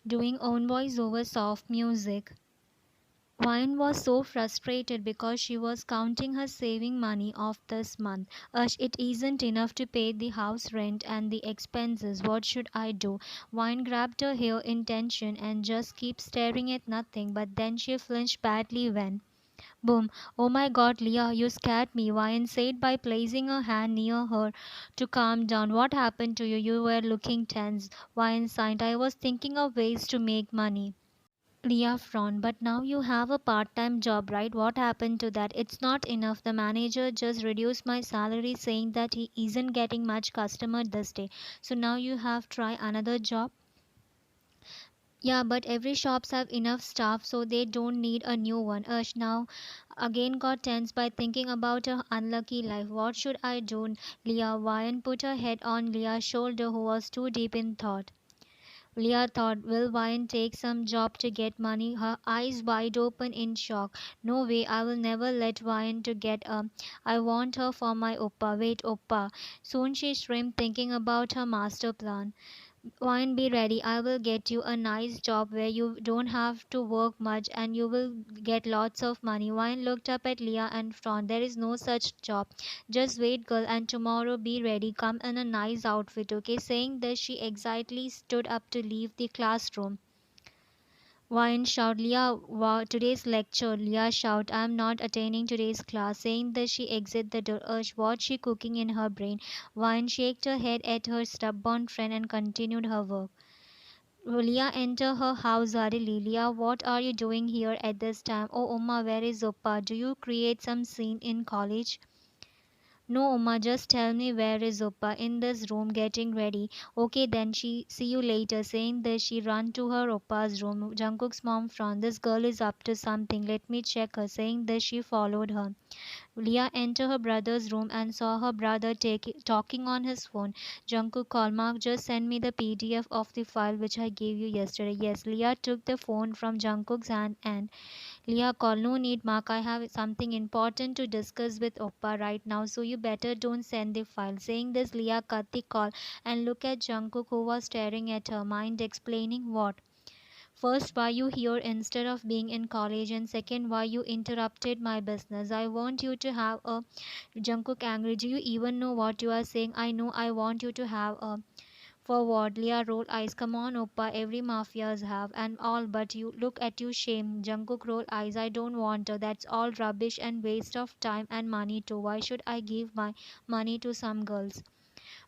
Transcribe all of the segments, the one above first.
doing own voice over soft music. Vine was so frustrated because she was counting her saving money off this month. It isn't enough to pay the house rent and the expenses. What should I do? Vine grabbed her hair in tension and just kept staring at nothing, but then she flinched badly when boom. Oh my god, Leah, you scared me, Vine said by placing a hand near her to calm down. What happened to you? You were looking tense. Vine sighed. I was thinking of ways to make money. Leah frowned. But now you have a part time job, right? What happened to that? It's not enough. The manager just reduced my salary, saying that he isn't getting much customer this day. So now you have try another job? Yeah, but every shops have enough staff, so they don't need a new one. Ush now again got tense by thinking about her unlucky life. What should I do? Leah Ryan put her head on Leah's shoulder, who was too deep in thought. Leah thought, will Vine take some job to get money? Her eyes wide open in shock. No way, I will never let Vine to get a. I want her for my Oppa. Wait, Oppa. Soon she shrimped thinking about her master plan. Wine be ready. I will get you a nice job where you don't have to work much and you will get lots of money. Wine looked up at Leah and frowned. There is no such job. Just wait, girl, and tomorrow be ready. Come in a nice outfit, okay? Saying this, she excitedly stood up to leave the classroom. Wine shout, Leah, wow, today's lecture. Leah shout, I am not attending today's class. Saying this, she exit the door. What she cooking in her brain? Wine shaked her head at her stubborn friend and continued her work. Leah entered her house hurriedly. Leah, what are you doing here at this time? Oh, Oma, where is Oppa? Do you create some scene in college? No, Oma, just tell me where is Oppa in this room getting ready. Okay, then she see you later. Saying this, she ran to her Oppa's room. Jungkook's mom frowned. This girl is up to something. Let me check her. Saying this, she followed her. Leah entered her brother's room and saw her brother talking on his phone. Jungkook called, Mark, just send me the PDF of the file which I gave you yesterday. Yes, Leah took the phone from Jungkook's hand and Leah called, no need, Mark. I have something important to discuss with Oppa right now, so you better don't send the file. Saying this, Leah cut the call and looked at Jungkook, who was staring at her, mind explaining what. First, why you here instead of being in college, and second, why you interrupted my business. I want you to have a. Jungkook angry. Do you even know what you are saying? I know I want you to have a. For what? Leah rolled eyes. Come on, Oppa. Every mafias have and all, but you look at you shame. Jungkook rolled eyes. I don't want her. That's all rubbish and waste of time and money too. Why should I give my money to some girls?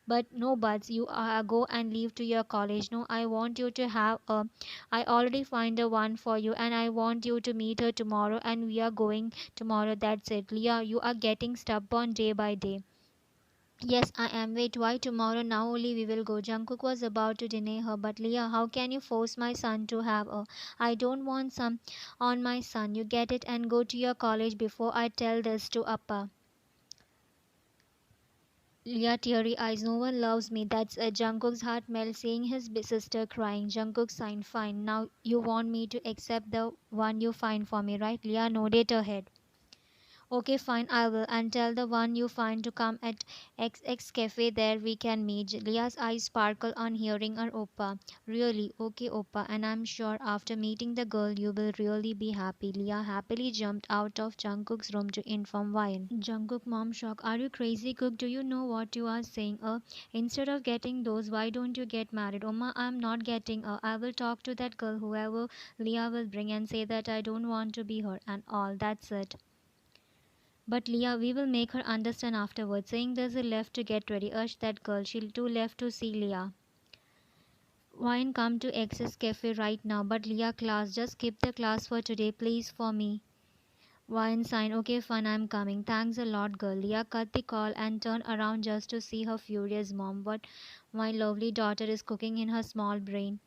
But no buts, you go and leave to your college. No, I want you to have a. I already find a one for you and I want you to meet her tomorrow and we are going tomorrow. That's it. Leah, you are getting stubborn day by day. Yes, I am. Wait, why tomorrow? Now only we will go. Jungkook was about to deny her, but Leah, how can you force my son to have a? I don't want some on my son. You get it and go to your college before I tell this to Appa. Leah teary eyes. No one loves me. That's a Jungkook's heart melt seeing his sister crying. Jungkook signed. Fine. Now you want me to accept the one you find for me, right? Leah nodded her head. Okay, fine, I will. And tell the one you find to come at XX Cafe. There we can meet. Leah's eyes sparkle on hearing her Oppa. Really? Okay, Oppa. And I'm sure after meeting the girl, you will really be happy. Leah happily jumped out of Jungkook's room to inform Ryan. Jungkook mom shock. Are you crazy, Cook? Do you know what you are saying? Instead of getting those, why don't you get married? Oma, I'm not getting I will talk to that girl, whoever Leah will bring, and say that I don't want to be her and all. That's it. But Leah, we will make her understand afterwards. Saying there's a left to get ready. Urged that girl. She'll too left to see Leah. Wine come to Access Cafe right now. But Leah class, just skip the class for today, please for me. Wine sign. Okay, fun, I'm coming. Thanks a lot, girl. Leah cut the call and turned around just to see her furious mom. What my lovely daughter is cooking in her small brain.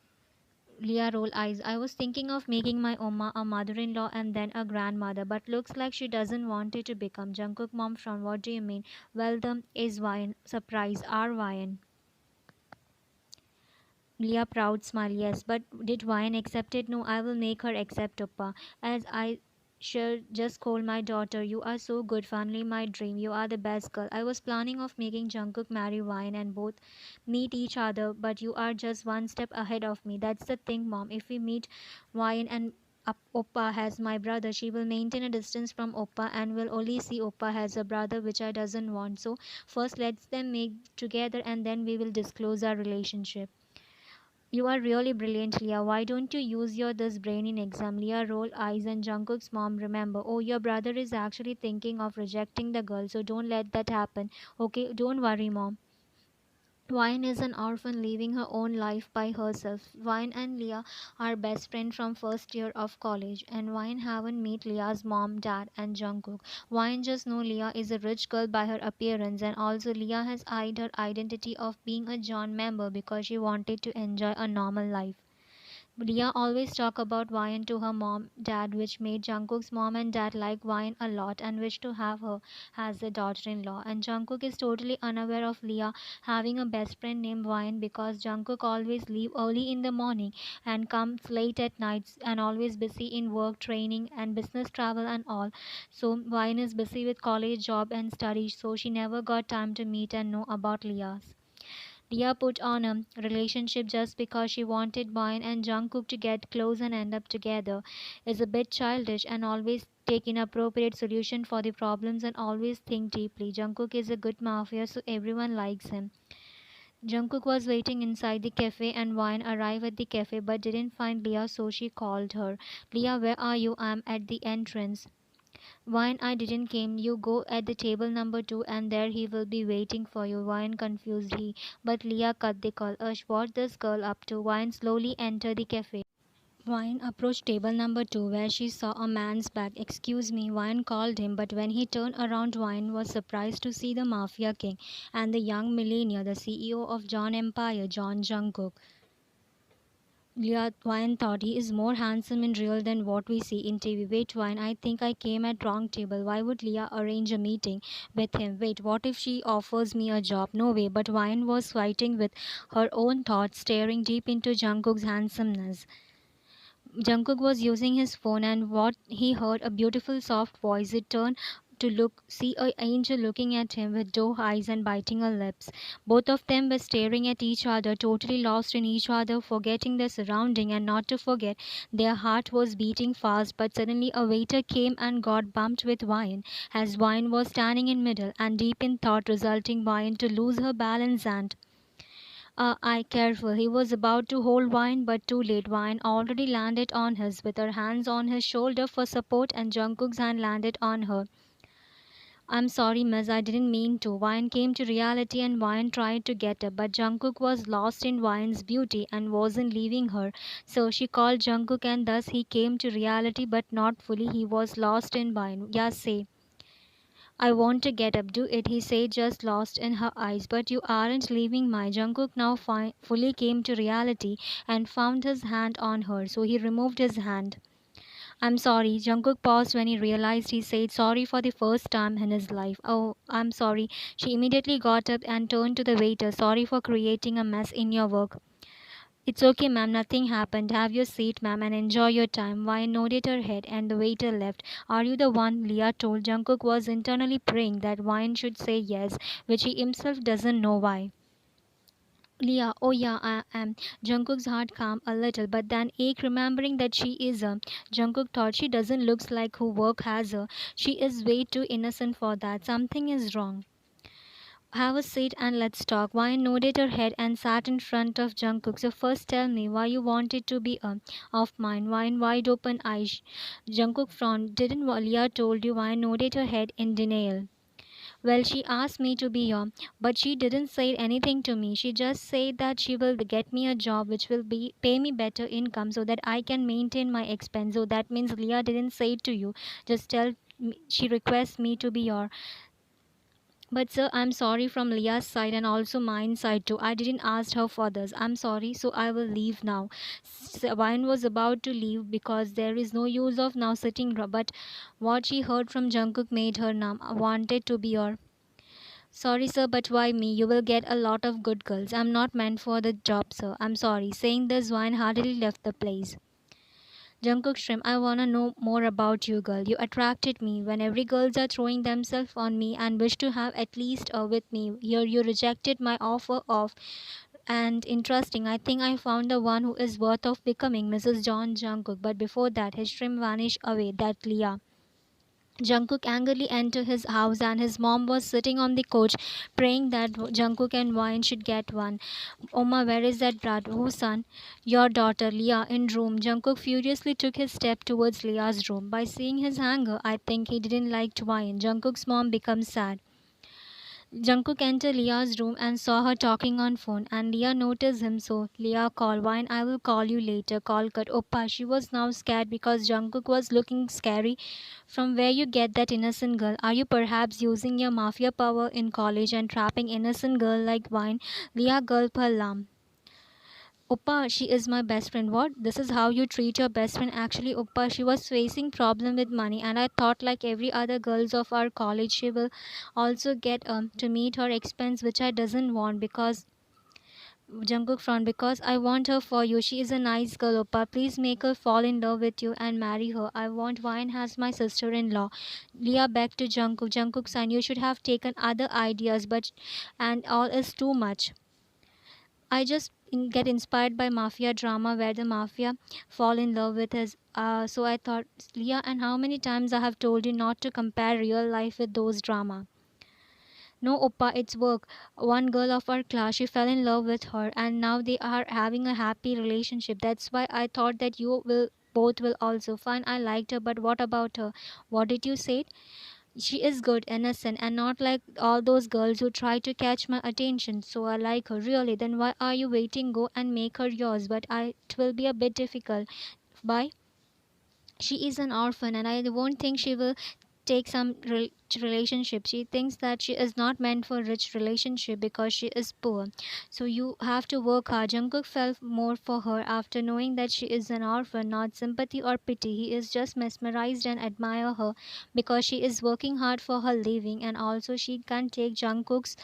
Leah rolled eyes. I was thinking of making my Oma a mother-in-law and then a grandmother, but looks like she doesn't want it to become. Jungkook mom frowned. What do you mean? Well, the is Wine. Surprise, our Wine. Leah proud smile. Yes, but did Wine accept it? No, I will make her accept Oppa. As I Sure, just call my daughter. You are so good, finally my dream. You are the best girl. I was planning of making Jungkook marry Wine and both meet each other, but you are just one step ahead of me. That's the thing, mom. If we meet Wine and Oppa has my brother, she will maintain a distance from Oppa and will only see Oppa as a brother, which I doesn't want. So first let's them make together and then we will disclose our relationship. You are really brilliant, Leah. Why don't you use your this brain in exam? Leah rolled eyes and Jungkook's mom remember. Oh, your brother is actually thinking of rejecting the girl, so don't let that happen. Okay, don't worry, mom. Vine is an orphan living her own life by herself. Vine and Leah are best friends from first year of college, and Vine haven't met Leah's mom, dad, and Jungkook. Vine just know Leah is a rich girl by her appearance, and also Leah has hid her identity of being a John member because she wanted to enjoy a normal life. Leah always talk about Wine to her mom, dad, which made Jungkook's mom and dad like Wine a lot and wish to have her as a daughter-in-law. And Jungkook is totally unaware of Leah having a best friend named Wine because Jungkook always leave early in the morning and comes late at nights and always busy in work, training, and business travel and all. So Wine is busy with college, job, and studies, so she never got time to meet and know about Leah's. Leah put on a relationship just because she wanted Boyan and Jungkook to get close and end up together is a bit childish and always take inappropriate solution for the problems and always think deeply. Jungkook is a good mafia so everyone likes him. Jungkook was waiting inside the cafe and Wine arrived at the cafe but didn't find Leah so she called her. Leah, where are you? I'm at the entrance. Wine, I didn't came. You go at the table number 2 and there he will be waiting for you. Wine confused he. But Leah cut the call. Ush, what this girl up to? Wine slowly entered the cafe. Wine approached table number 2 where she saw a man's back. Excuse me, Wine called him, but when he turned around, Wine was surprised to see the Mafia King and the young millionaire, the CEO of John Empire, John Jungkook. Leah Wine thought he is more handsome in real than what we see in TV. Wait, Wine, I think I came at wrong table. Why would Leah arrange a meeting with him? Wait, what if she offers me a job? No way. But Wine was fighting with her own thoughts, staring deep into Jungkook's handsomeness. Jungkook was using his phone and what he heard a beautiful soft voice. He turned to look see a angel looking at him with doe eyes and biting her lips. Both of them were staring at each other, totally lost in each other, forgetting their surrounding and not to forget their heart was beating fast, but suddenly a waiter came and got bumped with Wine as Wine was standing in middle and deep in thought resulting Wine to lose her balance and I careful. He was about to hold Wine, but too late. Wine already landed on his, with her hands on his shoulder for support, and Jungkook's hand landed on her. I'm sorry, miss. I didn't mean to. Wine came to reality, and Wine tried to get up, but Jungkook was lost in Wine's beauty and wasn't leaving her. So she called Jungkook, and thus he came to reality, but not fully. He was lost in Wine. Yeah, say. I want to get up, do it, he said, just lost in her eyes. But you aren't leaving my Jungkook now fully came to reality and found his hand on her, so he removed his hand. I'm sorry. Jungkook paused when he realized he said sorry for the first time in his life. Oh, I'm sorry. She immediately got up and turned to the waiter. Sorry for creating a mess in your work. It's okay, ma'am, nothing happened. Have your seat, ma'am, and enjoy your time. Wine nodded her head, and the waiter left. Are you the one? Leah told Jungkook was internally praying that Wine should say yes, which he himself doesn't know why. Leah, oh yeah, I am. Jungkook's heart calmed a little, but then ached remembering that she is a. Jungkook thought she doesn't looks like who work has her. She is way too innocent for that. Something is wrong. Have a seat and let's talk. Wine nodded her head and sat in front of Jungkook. So first tell me why you wanted to be a of mine. Wine wide open eyes. Jungkook frowned. Didn't Walia told you? Wine nodded her head in denial. Well, she asked me to be your, but she didn't say anything to me. She just said that she will get me a job which will be pay me better income so that I can maintain my expense. So that means Leah didn't say it to you. Just tell me, she requests me to be your. But sir, I'm sorry from Leah's side and also mine side too. I didn't ask her for this. I'm sorry, so I will leave now. Wine was about to leave because there is no use of now sitting. But what she heard from Jungkook made her numb. Wanted to be your. Sorry, sir, but why me? You will get a lot of good girls. I'm not meant for the job, sir. I'm sorry. Saying this, Wine hardly left the place. Jungkook Shrimp, I wanna know more about you, girl. You attracted me when every girls are throwing themselves on me and wish to have at least with me. Here you rejected my offer of and interesting. I think I found the one who is worth of becoming Mrs. John Jungkook. But before that, his shrimp vanished away. That Leah. Jungkook angrily entered his house and his mom was sitting on the couch praying that Jungkook and Wine should get one. Oma, where is that brat? Whose son? Your daughter, Leah, in room. Jungkook furiously took his step towards Leah's room. By seeing his anger, I think he didn't like Wine. Jungkook's mom becomes sad. Jungkook entered Leah's room and saw her talking on phone and Leah noticed him so Leah called Wine, I will call you later. Call cut. Oppa, she was now scared because Jungkook was looking scary. From where you get that innocent girl? Are you perhaps using your mafia power in college and trapping innocent girl like Wine? Leah gulped her lamb. Oppa, she is my best friend. What? This is how you treat your best friend? Actually, Oppa, she was facing problem with money, and I thought like every other girls of our college, she will also get to meet her expense, which I doesn't want because Jungkook frowned because I want her for you. She is a nice girl, Oppa. Please make her fall in love with you and marry her. I want Wine as my sister-in-law. Leah begged to Jungkook. Jungkook son, you should have taken other ideas, but and all is too much. I just get inspired by mafia drama where the mafia fall in love with his. So I thought, Leah, and how many times I have told you not to compare real life with those drama. No, Oppa, it's work. One girl of our class, she fell in love with her, and now they are having a happy relationship. That's why I thought that you will both will also. Fine, I liked her, but what about her? What did you say? She is good, innocent, and not like all those girls who try to catch my attention. So I like her, really. Then why are you waiting? Go and make her yours. But it will be a bit difficult. Why? She is an orphan, and I won't think she will take some relationship. She thinks that she is not meant for rich relationship because she is poor. So you have to work hard. Jungkook felt more for her after knowing that she is an orphan, not sympathy or pity. He is just mesmerized and admire her because she is working hard for her living and also she can take Jungkook's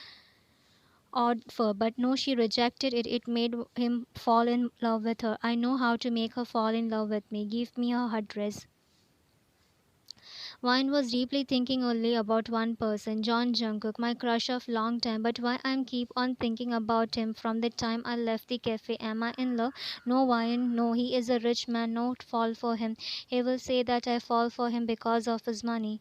offer. But no, she rejected it. It made him fall in love with her. I know how to make her fall in love with me. Give me her address. Wine was deeply thinking only about one person, John Jungkook, my crush of long time. But why I'm keep on thinking about him from the time I left the cafe? Am I in love? No, Wine. No, he is a rich man. No fall for him. He will say that I fall for him because of his money.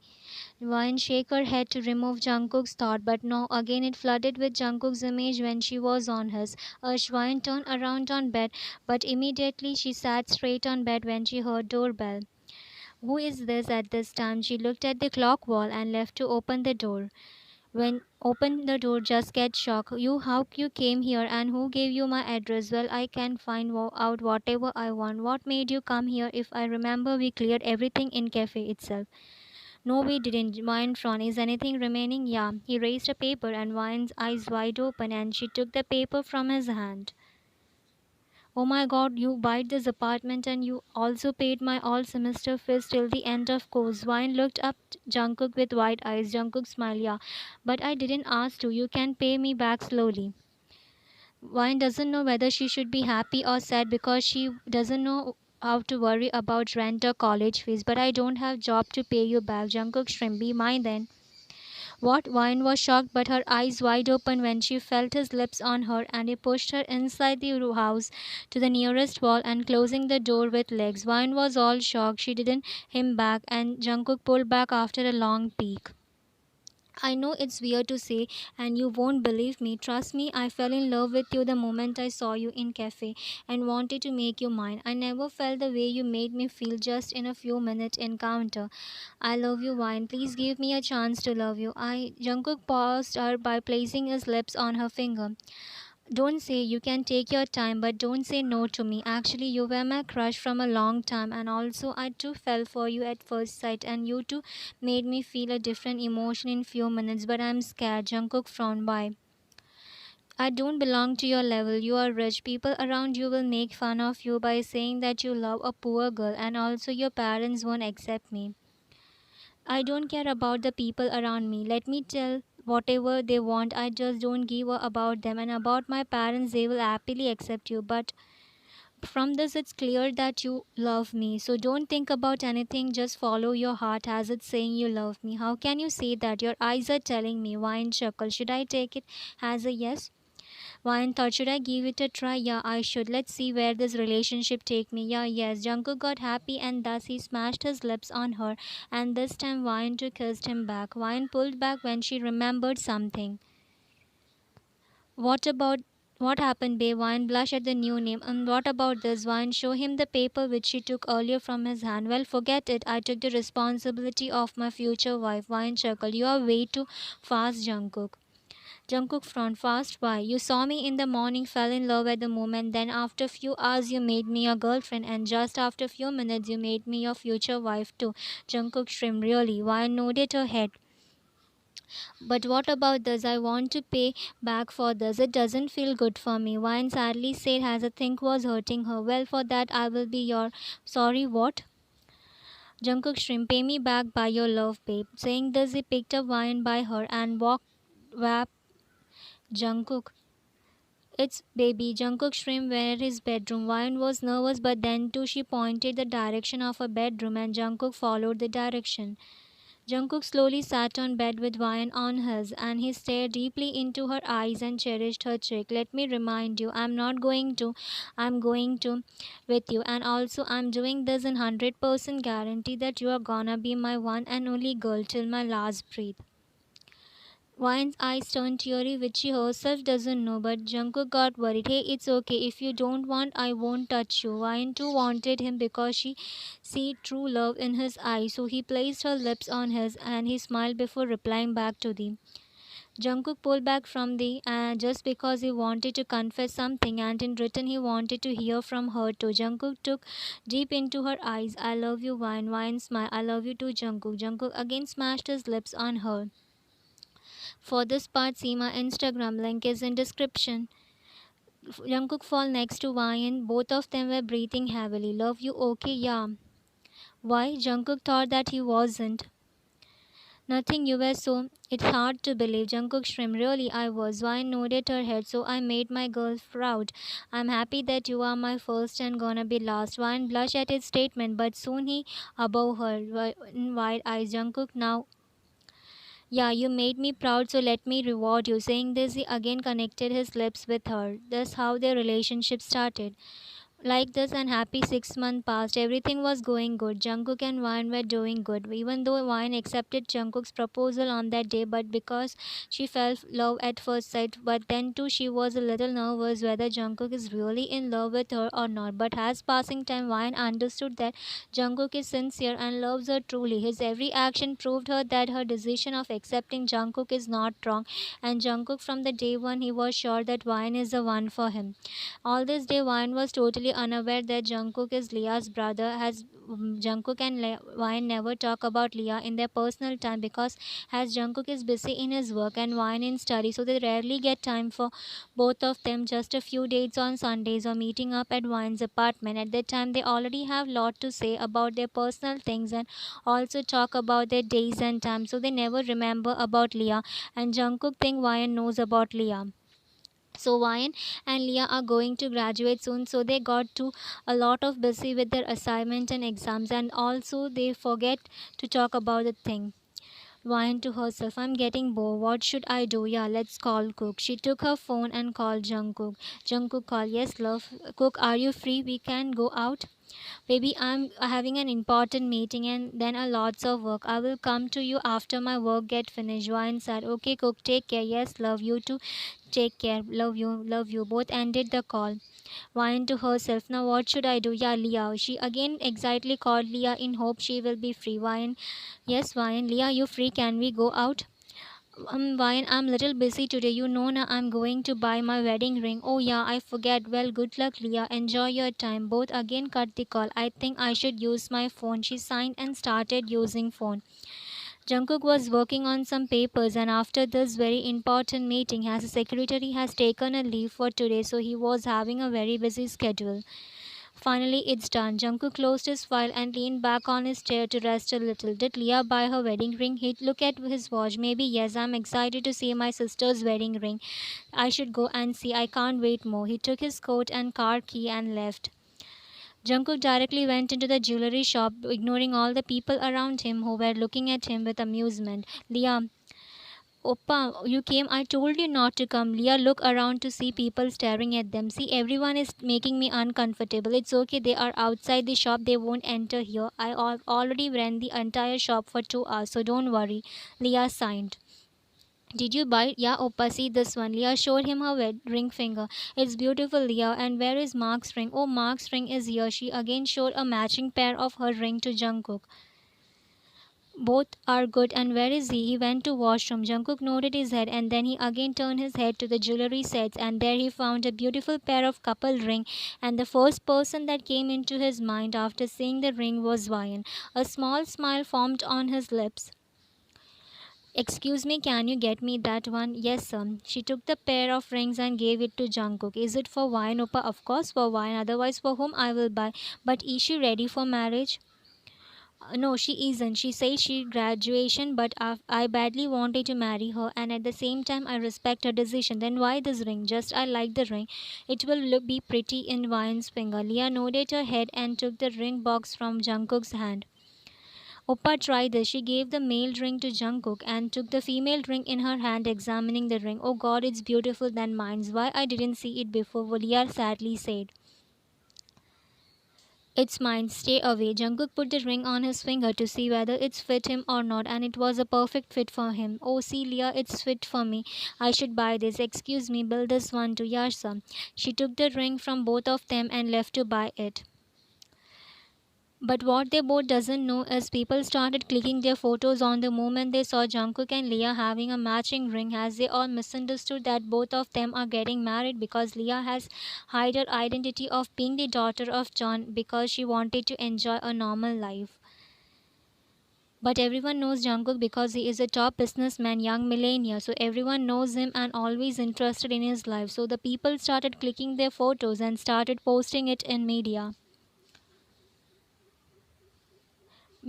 Wine shake her head to remove Jungkook's thought, but no, again it flooded with Jungkook's image when she was on his. Wine turned around on bed, but immediately she sat straight on bed when she heard doorbell. Who is this at this time? She looked at the clock wall and left to open the door. When opened the door, just get shocked. You, how you came here and who gave you my address? Well, I can find out whatever I want. What made you come here? If I remember, we cleared everything in cafe itself. No, we didn't. Wine frowned. Is anything remaining? Yeah. He raised a paper and Wine's eyes wide open and she took the paper from his hand. Oh my god, you bought this apartment and you also paid my all semester fees till the end of course. Wine looked up Jungkook with wide eyes. Jungkook smiled, yeah. But I didn't ask to. You can pay me back slowly. Wine doesn't know whether she should be happy or sad because she doesn't know how to worry about rent or college fees. But I don't have job to pay you back. Jungkook shrimp, be mine then. What? Wine was shocked, but her eyes wide open when she felt his lips on her, and he pushed her inside the house to the nearest wall and closing the door with legs. Wine was all shocked. She didn't him back, and Jungkook pulled back after a long peek. I know it's weird to say, and you won't believe me. Trust me, I fell in love with you the moment I saw you in cafe and wanted to make you mine. I never felt the way you made me feel just in a few minute encounter. I love you, Wine. Please give me a chance to love you. Jungkook paused her by placing his lips on her finger. Don't say you can take your time, but don't say no to me. Actually, you were my crush from a long time, and also I too fell for you at first sight, and you too made me feel a different emotion in few minutes. But I'm scared. Jungkook frowned. Why? I don't belong to your level. You are rich. People around you will make fun of you by saying that you love a poor girl, and also your parents won't accept me. I don't care about the people around me. Let me tell whatever they want. I just don't give a about them. And about my parents, they will happily accept you. But From this, it's clear that you love me. So don't think about anything, just follow your heart as it's saying you love me. How can you say that? Your eyes are telling me. Wine chuckle. Should I take it as a yes? Wine thought, should I give it a try? Yeah, I should. Let's see where this relationship take me. Yeah, yes. Jungkook got happy and thus he smashed his lips on her. And this time Wine too kissed him back. Wine pulled back when she remembered something. What about what happened, babe? Wine blushed at the new name. And what about this? Wine show him the paper which she took earlier from his hand. Well, forget it. I took the responsibility of my future wife. Wine chuckled. You are way too fast, Jungkook. Jungkook frowned. Fast? Why? You saw me in the morning, fell in love at the moment. Then after few hours, you made me your girlfriend, and just after few minutes, you made me your future wife too. Jungkook shrimp. Really? Wine nodded her head. But what about this? I want to pay back for this. It doesn't feel good for me. Wine sadly said as a think was hurting her. Well, for that I will be your. Sorry, what? Jungkook shrimp, pay me back by your love, babe. Saying this, he picked up Wine by her and walked. Wap. Jungkook. It's baby. Jungkook shrimp where his bedroom. Wine was nervous, but then too she pointed the direction of her bedroom, and Jungkook followed the direction. Jungkook slowly sat on bed with wine on his, and he stared deeply into her eyes and cherished her cheek. Let me remind you, I'm not going to, I'm going to with you, and also I'm doing this in 100% guarantee that you are gonna be my one and only girl till my last breath. Wine's eyes turned teary, which she herself doesn't know, but Jungkook got worried. Hey, it's okay. If you don't want, I won't touch you. Wine too wanted him because she see true love in his eyes, so he placed her lips on his and he smiled before replying back to them. Jungkook pulled back from the just because he wanted to confess something, and in return he wanted to hear from her too. Jungkook took deep into her eyes. I love you, Wine. Wine smiled. I love you too, Jungkook. Jungkook again smashed his lips on her. For this part, see my Instagram link is in description. Jungkook fall next to Wyan. Both of them were breathing heavily. Love you okay? Yeah. Why? Jungkook thought that he wasn't. Nothing, you were so. It's hard to believe. Jungkook shrimp. Really, I was. Wyan nodded her head. So I made my girl proud. I'm happy that you are my first and gonna be last. Wyan blushed at his statement, but soon he above her. In wide eyes, Jungkook now. Yeah, you made me proud, so let me reward you. Saying this, he again connected his lips with her. That's how their relationship started. Like this, and happy 6 months passed. Everything was going good. Jungkook and Wine were doing good. Even though Wine accepted Jungkook's proposal on that day, but because she felt love at first sight, but then too she was a little nervous whether Jungkook is really in love with her or not. But as passing time, Wine understood that Jungkook is sincere and loves her truly. His every action proved her that her decision of accepting Jungkook is not wrong. And Jungkook, from the day one, he was sure that Wine is the one for him. All this day, Wine was totally unaware that Jungkook is Leah's brother. As Jungkook and Wine never talk about Leah in their personal time because as Jungkook is busy in his work and Wine in study, so they rarely get time for both of them. Just a few dates on Sundays or meeting up at Wine's apartment. At that time, they already have lot to say about their personal things and also talk about their days and times. So they never remember about Leah, and Jungkook think Wine knows about Leah. So Ryan and Leah are going to graduate soon, so they got to a lot of busy with their assignment and exams, and also they forget to talk about the thing. Ryan to herself, I'm getting bored. What should I do? Yeah, let's call Cook. She took her phone and called Jungkook. Jungkook called, yes, love. Cook, are you free? We can go out. Baby, I'm having an important meeting and then a lots of work. I will come to you after my work get finished. Ryan said, okay, Cook, take care. Yes, love you too. Take care. Love you. Love you. Both ended the call. Ryan to herself, now what should I do? Yeah, Leah. She again excitedly called Leah in hope she will be free. Ryan, yes, Ryan. Leah, you free? Can we go out? Ryan, I'm little busy today. You know now I'm going to buy my wedding ring. Oh yeah, I forget. Well, good luck, Leah. Enjoy your time. Both again cut the call. I think I should use my phone. She signed and started using phone. Jungkook was working on some papers, and after this very important meeting, as a secretary has taken a leave for today, so he was having a very busy schedule. Finally, it's done. Jungkook closed his file and leaned back on his chair to rest a little. Did Leah buy her wedding ring? He'd look at his watch. Maybe yes, I'm excited to see my sister's wedding ring. I should go and see. I can't wait more. He took his coat and car key and left. Jungkook directly went into the jewelry shop, ignoring all the people around him who were looking at him with amusement. Leah, Oppa, you came. I told you not to come. Leah looked around to see people staring at them. See, everyone is making me uncomfortable. It's okay. They are outside the shop. They won't enter here. Already ran the entire shop for 2 hours, so don't worry. Leah signed. Did you buy? Yeah, Oppa, see this one. Leah showed him her ring finger. It's beautiful, Leah. And where is Mark's ring? Oh, Mark's ring is here. She again showed a matching pair of her ring to Jungkook. Both are good. And where is he? He went to washroom. Jungkook nodded his head and then he again turned his head to the jewelry sets and there he found a beautiful pair of couple ring. And the first person that came into his mind after seeing the ring was Ryan. A small smile formed on his lips. Excuse me, can you get me that one? Yes, sir. She took the pair of rings and gave it to Jungkook. Is it for wine, Oppa? Of course for wine. Otherwise, for whom I will buy. But is she ready for marriage? No, she isn't. She says she graduation, but I badly wanted to marry her, and at the same time, I respect her decision. Then why this ring? Just I like the ring. It will be pretty in Vine's finger. Leah nodded her head and took the ring box from Jungkook's hand. Oppa tried this. She gave the male ring to Jungkook and took the female ring in her hand, examining the ring. Oh God, it's beautiful than mine's. Why I didn't see it before? Leah sadly said. It's mine, stay away. Jungkook put the ring on his finger to see whether it's fit him or not, and it was a perfect fit for him. Oh, see, Leah, it's fit for me. I should buy this. Excuse me, bill this one to Yasha. She took the ring from both of them and left to buy it. But what they both doesn't know is people started clicking their photos on the moment they saw Jungkook and Leah having a matching ring as they all misunderstood that both of them are getting married because Leah has hid her identity of being the daughter of John because she wanted to enjoy a normal life. But everyone knows Jungkook because he is a top businessman, young millennial. So everyone knows him and always interested in his life. So the people started clicking their photos and started posting it in media.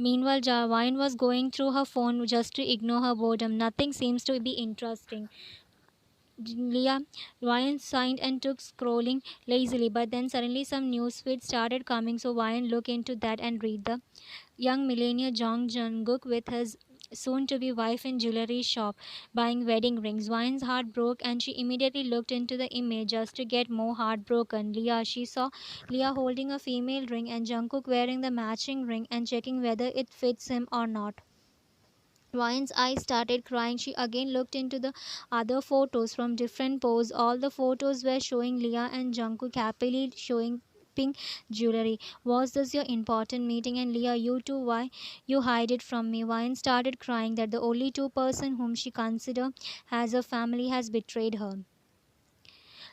Meanwhile, Javine was going through her phone just to ignore her boredom. Nothing seems to be interesting. Leah Ryan signed and took scrolling lazily, but then suddenly some news feed started coming, so Ryan looked into that and read the young millennial Jong Jungkook with his soon-to-be wife in jewelry shop buying wedding rings. Ryan's heart broke, and she immediately looked into the image just to get more heartbroken. She saw Leah holding a female ring and Jungkook wearing the matching ring and checking whether it fits him or not. Ryan's eyes started crying. She again looked into the other photos from different poses. All the photos were showing Leah and Jungkook happily showing pink jewelry. Was this your important meeting? And Leah, you too, why you hide it from me? Ryan started crying that the only two person whom she considered as a family has betrayed her.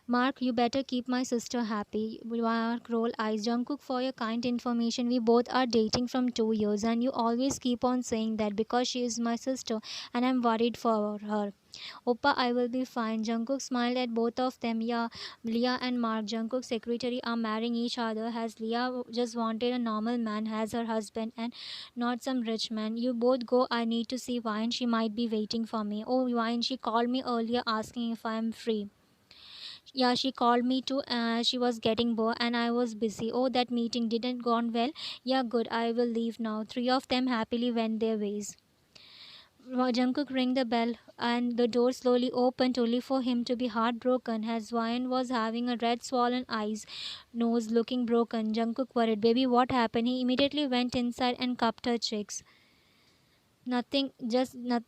Mark, you better keep my sister happy. Mark roll eyes. Jungkook, for your kind information, we both are dating from 2 years, and you always keep on saying that because she is my sister, and I'm worried for her. Oppa, I will be fine. Jungkook smiled at both of them. Yeah, Leah and Mark, Jungkook's secretary, are marrying each other. Has Leah just wanted a normal man as her husband and not some rich man? You both go. I need to see Vine. She might be waiting for me. Oh, Vine, she called me earlier asking if I am free. Yeah, she called me too. She was getting bored and I was busy. Oh, that meeting didn't gone well. Yeah, good. I will leave now. Three of them happily went their ways. Jungkook rang the bell and the door slowly opened only for him to be heartbroken as Ryan was having a red swollen eyes, nose looking broken. Jungkook worried, baby, what happened? He immediately went inside and cupped her cheeks. Nothing, just not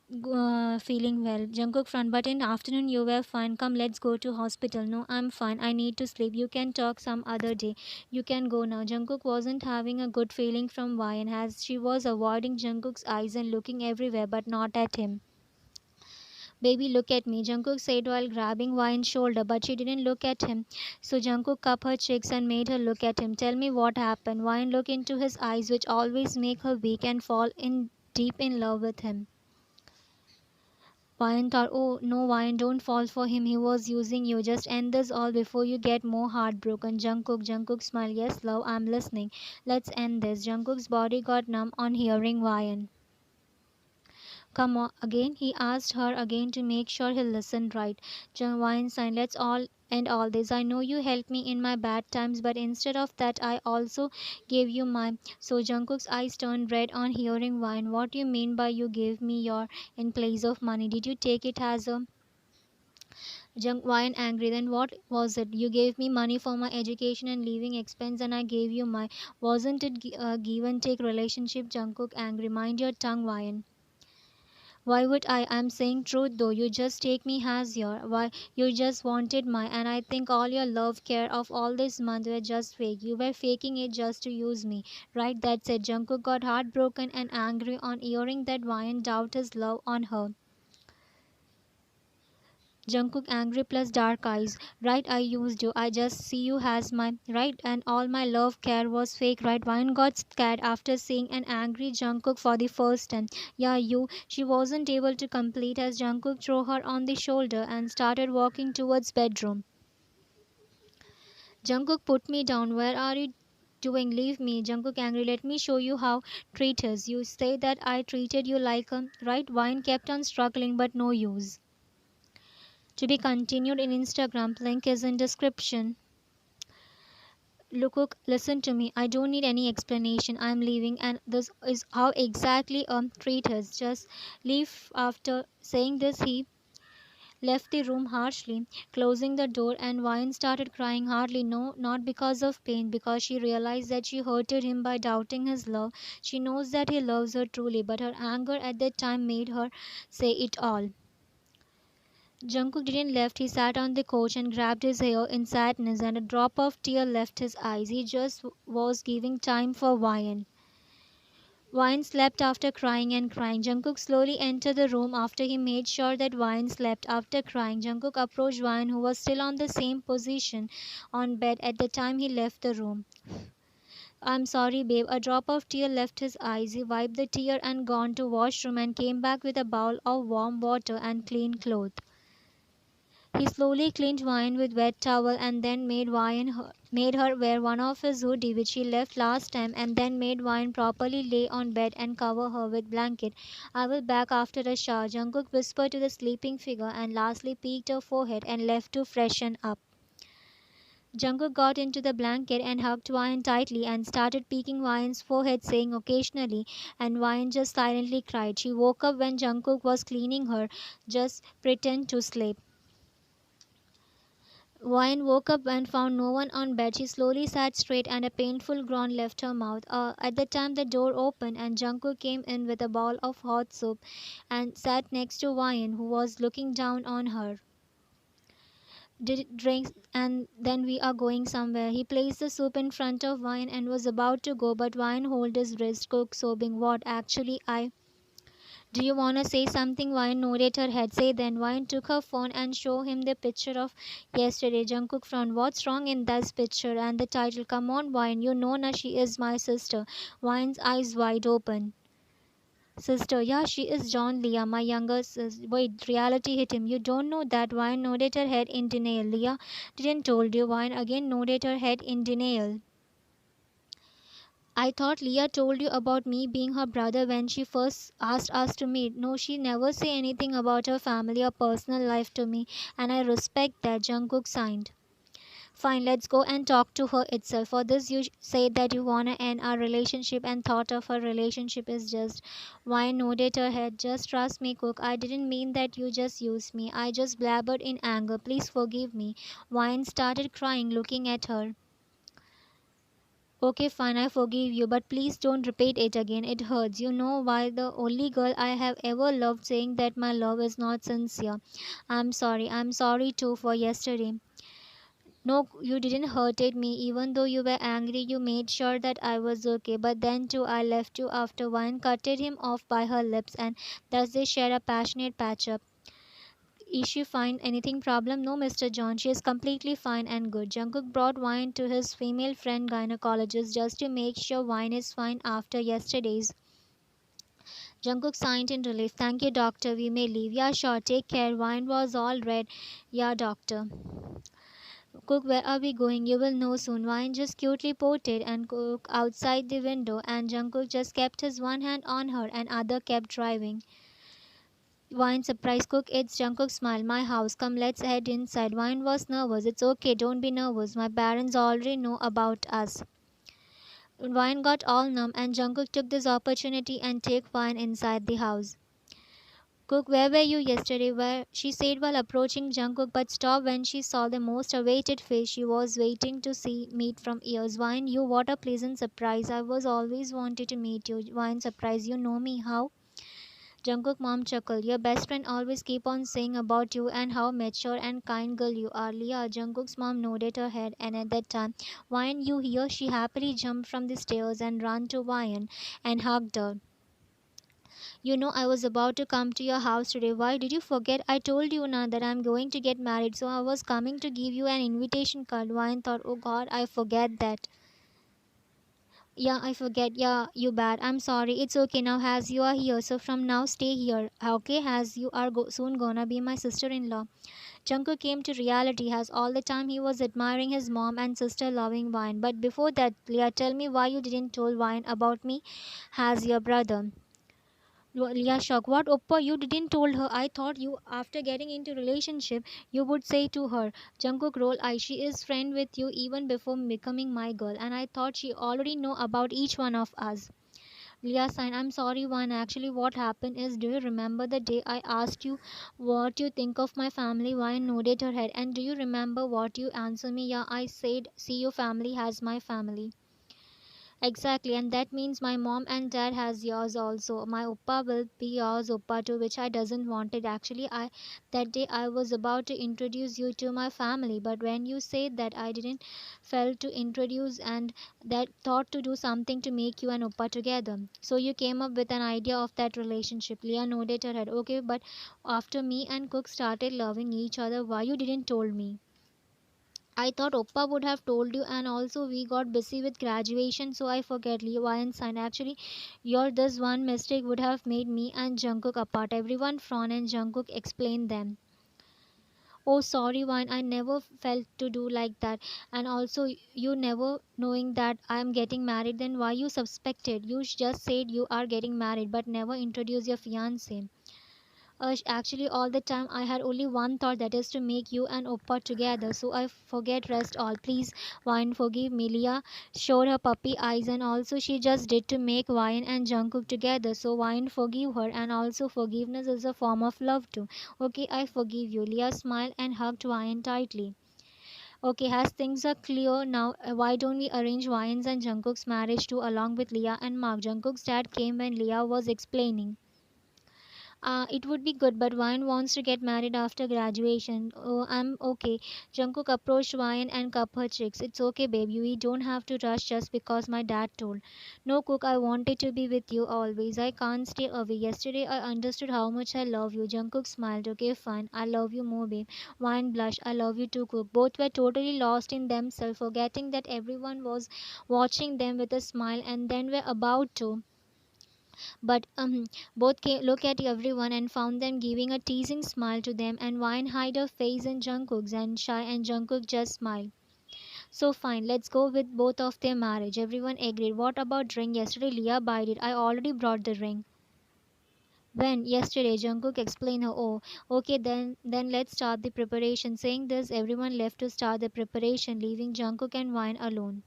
feeling well. Jungkook front, but in afternoon you were fine. Come, let's go to hospital. No, I'm fine. I need to sleep. You can talk some other day. You can go now. Jungkook wasn't having a good feeling from Ryan as she was avoiding Jungkook's eyes and looking everywhere but not at him. Baby, look at me, Jungkook said while grabbing Ryan's shoulder, but she didn't look at him. So Jungkook cupped her cheeks and made her look at him. Tell me what happened. Ryan looked into his eyes, which always make her weak and fall in deep in love with him. Ryan thought, oh no, Ryan, don't fall for him. He was using you. Just end this all before you get more heartbroken. Jungkook smiled. Yes, love, I'm listening. Let's end this. Jungkook's body got numb on hearing Ryan. come on again, he asked her again to make sure he listened right. Wine sign, let's all end all this. I know you helped me in my bad times, but instead of that, I also gave you my. So Jungkook's eyes turned red on hearing Wine. What do you mean by you gave me your in place of money? Did you take it as a Wine angry? Then what was it? You gave me money for my education and living expense, and I gave you my. Wasn't it a give and take relationship? Jungkook angry. Mind your tongue, Wine. Why would I? I'm saying truth though. You just take me as your. Why you just wanted my, and I think all your love, care of all this month were just fake. You were faking it just to use me. Right, that's it. Jungkook got heartbroken and angry on hearing that Wyan doubt his love on her. Jungkook angry plus dark eyes. Right, I used you. I just see you as my right, and all my love care was fake. Right, Wine got scared after seeing an angry Jungkook for the first time. Yeah, you. She wasn't able to complete as Jungkook threw her on the shoulder and started walking towards bedroom. Jungkook put me down. Where are you doing? Leave me. Jungkook angry. Let me show you how treat us. You say that I treated you like a right. Wine kept on struggling, but no use. To be continued in Instagram. Link is in description. Look, listen to me. I don't need any explanation. I'm leaving, and this is how exactly treat us. Just leave. After saying this, he left the room harshly, closing the door, and Wine started crying hardly. No, not because of pain, because she realized that she hurted him by doubting his love. She knows that he loves her truly, but her anger at that time made her say it all. Jungkook didn't left. He sat on the couch and grabbed his hair in sadness, and a drop of tear left his eyes. He just was giving time for Wyan. Wyan slept after crying and crying. Jungkook slowly entered the room after he made sure that Wyan slept after crying. Jungkook approached Wyan, who was still on the same position on bed at the time he left the room. I'm sorry, babe. A drop of tear left his eyes. He wiped the tear and gone to washroom and came back with a bowl of warm water and clean clothes. He slowly cleaned Wine with wet towel and then made her wear one of his hoodie which he left last time, and then made Wine properly lay on bed and cover her with blanket. I will back after a shower, Jungkook whispered to the sleeping figure, and lastly peeked her forehead and left to freshen up. Jungkook got into the blanket and hugged Wine tightly and started peeking Wine's forehead, saying occasionally, and Wine just silently cried. She woke up when Jungkook was cleaning her, just pretend to sleep. Wine woke up and found no one on bed. She slowly sat straight and a painful groan left her mouth. At the time the door opened and Jungkook came in with a bowl of hot soup and sat next to Wine, who was looking down on her. Did it drink and then we are going somewhere. He placed the soup in front of Wine and was about to go, but Wine held his wrist, Cook sobbing. What? Actually, I do you wanna say something? Wine nodded her head. Say then. Wine took her phone and showed him the picture of yesterday. Jungkook frowned. What's wrong in this picture? And the title. Come on, Wine. You know na she is my sister. Wine's eyes wide open. Sister, yeah, she is John Leah, my younger sister. Wait, reality hit him. You don't know that. Wine nodded her head in denial. Leah didn't told you. Wine again nodded her head in denial. I thought Leah told you about me being her brother when she first asked us to meet. No, she never say anything about her family or personal life to me, and I respect that. Jungkook signed. Fine, let's go and talk to her itself. For this, you said that you wanna end our relationship, and thought of her relationship is just. Why nodded her head. Just trust me, Cook. I didn't mean that you just used me. I just blabbered in anger. Please forgive me. Wine started crying, looking at her. Okay, fine, I forgive you, but please don't repeat it again. It hurts. You know why the only girl I have ever loved saying that my love is not sincere. I'm sorry. I'm sorry too for yesterday. No, you didn't hurted me. Even though you were angry, you made sure that I was okay. But then too, I left you after Wine cutted him off by her lips, and thus they shared a passionate patch up. Is she fine? Anything problem? No, Mr. John. She is completely fine and good. Jungkook brought Wine to his female friend gynecologist just to make sure Wine is fine after yesterday's. Jungkook signed in relief. Thank you, doctor. We may leave. Yeah, sure. Take care. Wine was all red. Yeah, doctor. Cook, where are we going? You will know soon. Wine just cutely ported and Cook outside the window, and Jungkook just kept his one hand on her and other kept driving. Wine surprise Cook. It's Jungkook smile. My house. Come, let's head inside. Wine was nervous. It's okay. Don't be nervous. My parents already know about us. Wine got all numb, and Jungkook took this opportunity and take Wine inside the house. Cook, where were you yesterday? Where she said while approaching Jungkook, but stopped when she saw the most awaited face she was waiting to see meet from years. Wine, you what a pleasant surprise. I was always wanted to meet you. Wine surprise, you know me how? Jungkook mom chuckled. Your best friend always keep on saying about you and how mature and kind girl you are. Leah, Jungkook's mom nodded her head, and at that time, Wine, you hear? She happily jumped from the stairs and ran to Wine and hugged her. You know, I was about to come to your house today. Why did you forget? I told you now that I'm going to get married, so I was coming to give you an invitation card. Wine thought, oh god, I forget that. Yeah, I forget. Yeah, you bad. I'm sorry. It's okay now as you are here. So from now, stay here. Okay, as you are soon gonna be my sister in law. Jungkook came to reality as all the time he was admiring his mom and sister loving Wine. But before that, Leah, tell me why you didn't tell Wine about me as your brother. Leah shocked. What Oppa? You didn't told her. I thought you after getting into relationship you would say to her. Jungkook rolled eyes. She is friend with you even before becoming my girl, and I thought she already know about each one of us. Leah sighed. I'm sorry, One. Actually, what happened is, do you remember the day I asked you what you think of my family? Wine nodded her head. And do you remember what you answered me? Yeah, I said, see, your family has my family. Exactly, and that means my mom and dad has yours also. My oppa will be yours oppa too, which I doesn't want it. Actually, I that day I was about to introduce you to my family, but when you said that I didn't felt to introduce and that thought to do something to make you and oppa together. So you came up with an idea of that relationship. Leah nodded her head. Okay, but after me and Cook started loving each other, why you didn't told me? I thought Oppa would have told you, and also we got busy with graduation, so I forget Levi and Sign. Actually, your this one mistake would have made me and Jungkook apart. Everyone frowned, and Jungkook explained them. Oh, sorry, Wine. I never felt to do like that. And also, you never knowing that I am getting married. Then why you suspected? You just said you are getting married, but never introduce your fiance. Actually, all the time I had only one thought, that is to make you and Oppa together. So I forget rest all. Please, Wine, forgive me. Leah showed her puppy eyes, and also she just did to make Wine and Jungkook together. So Wine, forgive her, and also forgiveness is a form of love too. Okay, I forgive you. Leah smiled and hugged Wine tightly. Okay, as things are clear now, why don't we arrange Wine's and Jungkook's marriage too, along with Leah and Mark? Jungkook's dad came when Leah was explaining. It would be good, but Wine wants to get married after graduation. Oh, I'm okay. Jungkook approached Wine and cupped her cheeks. It's okay, baby. We don't have to rush just because my dad told. No, Cook, I wanted to be with you always. I can't stay away. Yesterday, I understood how much I love you. Jungkook smiled. Okay, fine. I love you more, babe. Wine blushed. I love you too, Cook. Both were totally lost in themselves, forgetting that everyone was watching them with a smile and then were about to. But both looked at everyone and found them giving a teasing smile to them, and Wine hid her face in Jungkook's and shy, and Jungkook just smiled. So fine, let's go with both of their marriage. Everyone agreed. What about ring? Yesterday Leah bought it. I already brought the ring. When? Yesterday, Jungkook explained her. Oh, okay, then let's start the preparation. Saying this, everyone left to start the preparation, leaving Jungkook and Wine alone.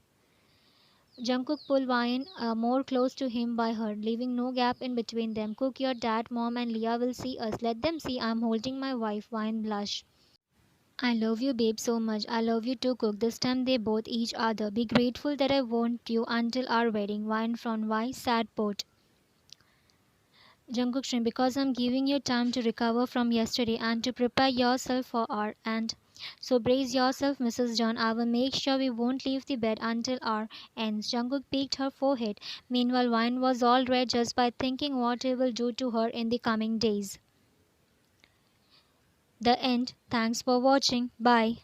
Jungkook pulled Wine more close to him by her, leaving no gap in between them. Cook, your dad, mom, and Leah will see us. Let them see I'm holding my wife. Wine blush. I love you, babe, so much. I love you too, Cook. This time they both each other. Be grateful that I want you until our wedding. Wine from why? Sad port. Jungkook Shin, because I'm giving you time to recover from yesterday and to prepare yourself for our and so brace yourself, Mrs. John. I will make sure we won't leave the bed until our ends. Jungkook peeked her forehead. Meanwhile, Wine was all red just by thinking what he will do to her in the coming days. The end. Thanks for watching. Bye.